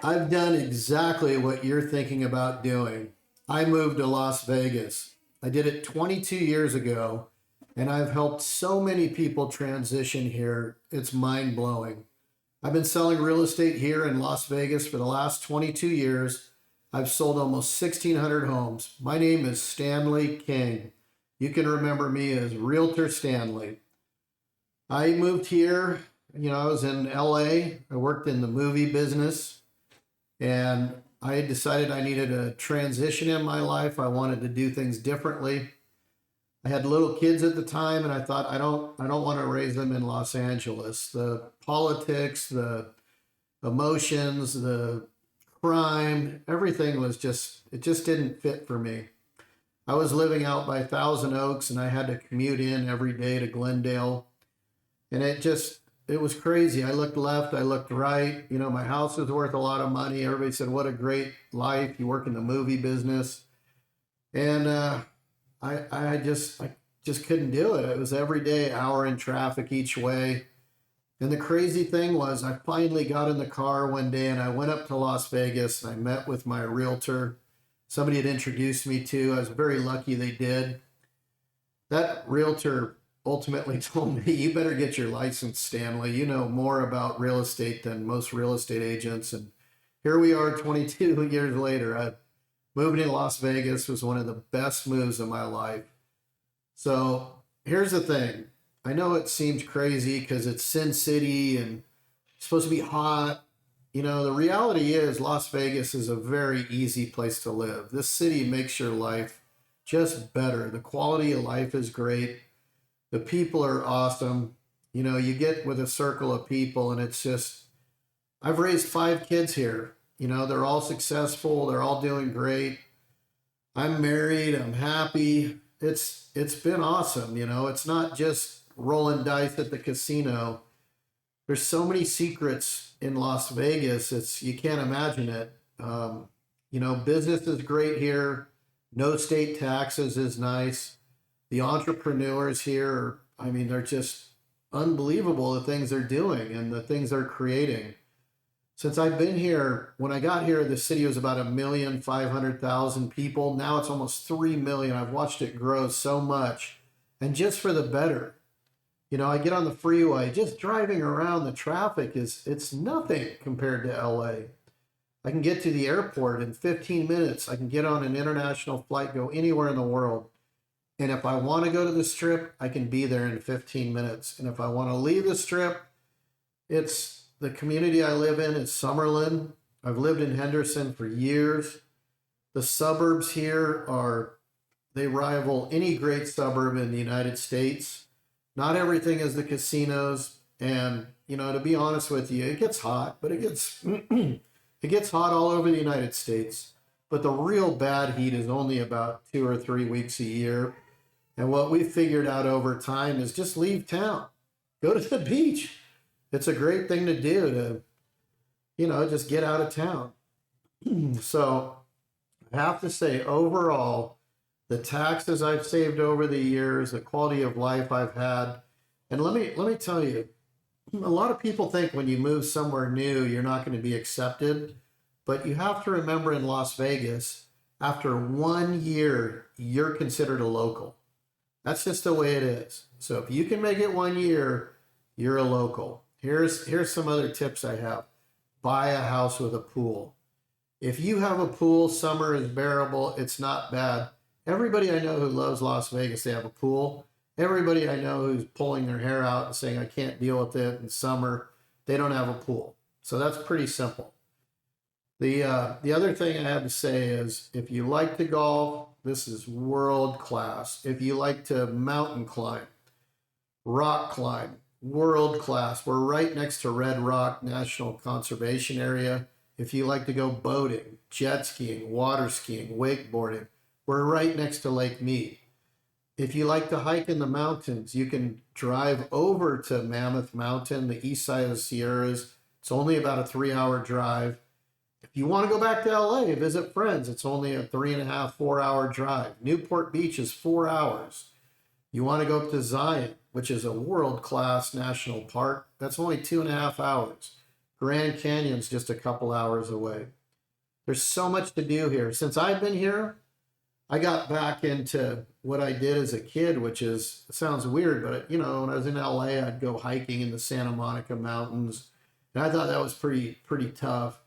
I've done exactly what you're thinking about doing. I moved to Las Vegas. I did it 22 years ago, and I've helped so many people transition here. It's mind blowing. I've been selling real estate here in Las Vegas for the last 22 years. I've sold almost 1,600 homes. My name is Stanley King. You can remember me as Realtor Stanley. I moved here, I was in LA. I worked in the movie business, and I had decided I needed a transition in my life. I wanted to do things differently. I had little kids at the time, and I thought I don't want to raise them in Los Angeles. The politics, the emotions, the crime, everything was just didn't fit for me. I was living out by Thousand Oaks, and I had to commute in every day to Glendale, and it was crazy. I looked left, I looked right. My house was worth a lot of money. Everybody said, "What a great life! You work in the movie business," and I just couldn't do it. It was every day, hour in traffic each way. And the crazy thing was, I finally got in the car one day and I went up to Las Vegas and I met with my realtor. Somebody had introduced me to. I was very lucky they did. That realtor ultimately told me, "You better get your license, Stanley. You know more about real estate than most real estate agents." And here we are 22 years later. Moving to Las Vegas was one of the best moves of my life. So here's the thing. I know it seems crazy because it's Sin City and it's supposed to be hot. The reality is Las Vegas is a very easy place to live. This city makes your life just better. The quality of life is great. The people are awesome. You get with a circle of people and it's just, I've raised 5 kids here. They're all successful. They're all doing great. I'm married. I'm happy. It's been awesome. It's not just rolling dice at the casino. There's so many secrets in Las Vegas. You can't imagine it. Business is great here. No state taxes is nice. The entrepreneurs here, they're just unbelievable, the things they're doing and the things they're creating. Since I've been here, when I got here, the city was about 1,500,000 people. Now it's almost 3 million. I've watched it grow so much, and just for the better. I get on the freeway, just driving around, the traffic it's nothing compared to LA. I can get to the airport in 15 minutes. I can get on an international flight, go anywhere in the world. And if I want to go to the Strip, I can be there in 15 minutes. And if I want to leave the Strip, it's the community I live in is Summerlin. I've lived in Henderson for years. The suburbs here they rival any great suburb in the United States. Not everything is the casinos. And, to be honest with you, it gets hot, but it gets hot all over the United States. But the real bad heat is only about 2 or 3 weeks a year. And what we've figured out over time is just leave town. Go to the beach. It's a great thing to do to, just get out of town. So I have to say, overall, the taxes I've saved over the years, the quality of life I've had. And let me tell you, a lot of people think when you move somewhere new, you're not going to be accepted. But you have to remember in Las Vegas, after 1 year, you're considered a local. That's just the way it is. So if you can make it 1 year, you're a local. Here's some other tips I have. Buy a house with a pool. If you have a pool, summer is bearable. It's not bad. Everybody I know who loves Las Vegas, they have a pool. Everybody I know who's pulling their hair out and saying, "I can't deal with it in summer," they don't have a pool. So that's pretty simple. The other thing I have to say is, if you like to golf, this is world class. If you like to mountain climb, rock climb, world class. We're right next to Red Rock National Conservation Area. If you like to go boating, jet skiing, water skiing, wakeboarding, we're right next to Lake Mead. If you like to hike in the mountains, you can drive over to Mammoth Mountain, the east side of the Sierras. It's only about a 3-hour drive. If you want to go back to LA, visit friends, it's only a 3.5, 4-hour drive. Newport Beach is 4 hours. You want to go up to Zion, which is a world-class national park, that's only 2.5 hours. Grand Canyon's just a couple hours away. There's so much to do here. Since I've been here, I got back into what I did as a kid, which is, it sounds weird, but when I was in LA, I'd go hiking in the Santa Monica Mountains. And I thought that was pretty tough.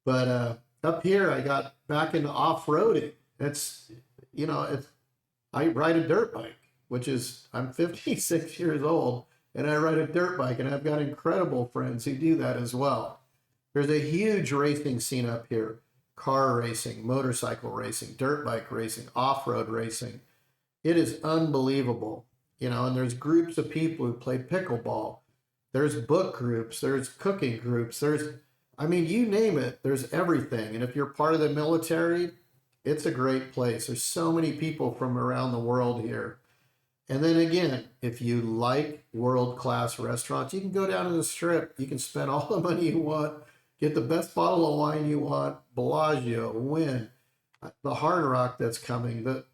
But up here, I got back into off-roading. It's I ride a dirt bike, which is, I'm 56 years old, and I ride a dirt bike, and I've got incredible friends who do that as well. There's a huge racing scene up here. Car racing, motorcycle racing, dirt bike racing, off-road racing. It is unbelievable, and there's groups of people who play pickleball. There's book groups, there's cooking groups, you name it, there's everything. And if you're part of the military, it's a great place. There's so many people from around the world here. And then again, if you like world-class restaurants, you can go down to the Strip. You can spend all the money you want, get the best bottle of wine you want, Bellagio, Wynn, the Hard Rock that's coming, the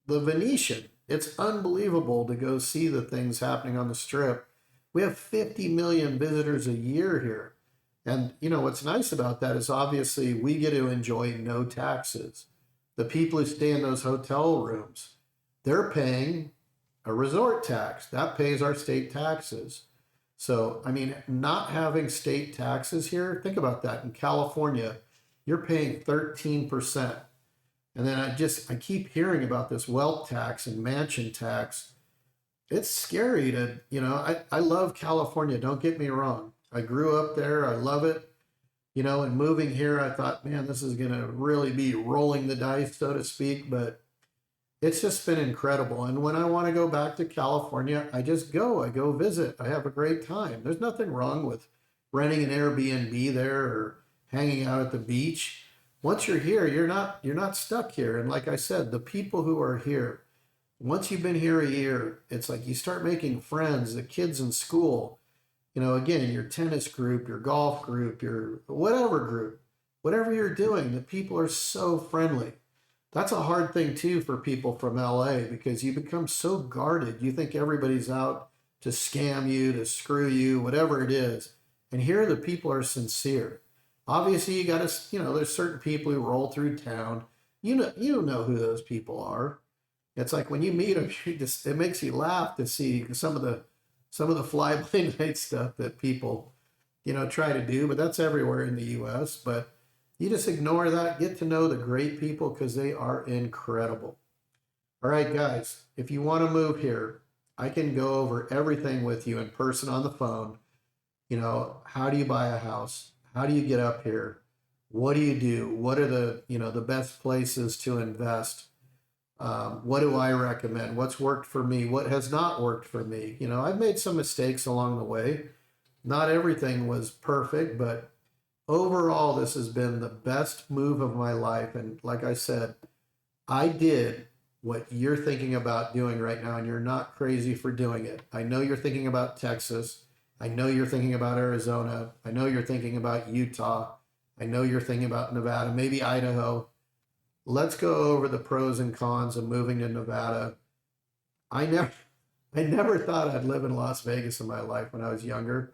Venetian. It's unbelievable to go see the things happening on the Strip. We have 50 million visitors a year here. And what's nice about that is obviously we get to enjoy no taxes. The people who stay in those hotel rooms, they're paying a resort tax. That pays our state taxes. So, not having state taxes here, think about that. In California, you're paying 13%. And then I keep hearing about this wealth tax and mansion tax. It's scary I love California, don't get me wrong. I grew up there, I love it. And moving here, I thought, man, this is going to really be rolling the dice, so to speak. But it's just been incredible. And when I want to go back to California, I go visit. I have a great time. There's nothing wrong with renting an Airbnb there or hanging out at the beach. Once you're here, you're not stuck here. And like I said, the people who are here, once you've been here a year, it's like you start making friends, the kids in school, again, your tennis group, your golf group, your whatever group, whatever you're doing, the people are so friendly. That's a hard thing too for people from LA because you become so guarded. You think everybody's out to scam you, to screw you, whatever it is. And here the people are sincere. Obviously, you got to, there's certain people who roll through town. You know who those people are. It's like when you meet them, it makes you laugh to see some of the fly-by-night stuff that people, try to do. But that's everywhere in the U.S. But you just ignore that. Get to know the great people because they are incredible. All right, guys, if you want to move here, I can go over everything with you in person on the phone. How do you buy a house? How do you get up here? What do you do? What are the best places to invest? What do I recommend? What's worked for me? What has not worked for me? I've made some mistakes along the way. Not everything was perfect, but overall, this has been the best move of my life. And like I said, I did what you're thinking about doing right now, and you're not crazy for doing it. I know you're thinking about Texas. I know you're thinking about Arizona. I know you're thinking about Utah. I know you're thinking about Nevada, maybe Idaho. Let's go over the pros and cons of moving to Nevada. I never thought I'd live in Las Vegas in my life when I was younger.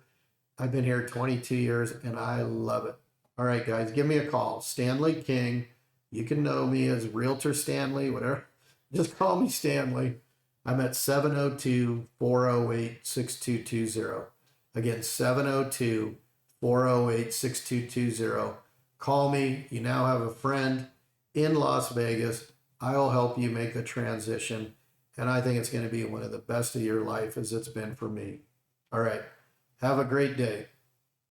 I've been here 22 years and I love it. All right, guys, give me a call. Stanley King. You can know me as Realtor Stanley, whatever. Just call me Stanley. I'm at 702-408-6220. Again, 702-408-6220. Call me. You now have a friend in Las Vegas. I'll help you make the transition. And I think it's going to be one of the best of your life as it's been for me. All right. Have a great day.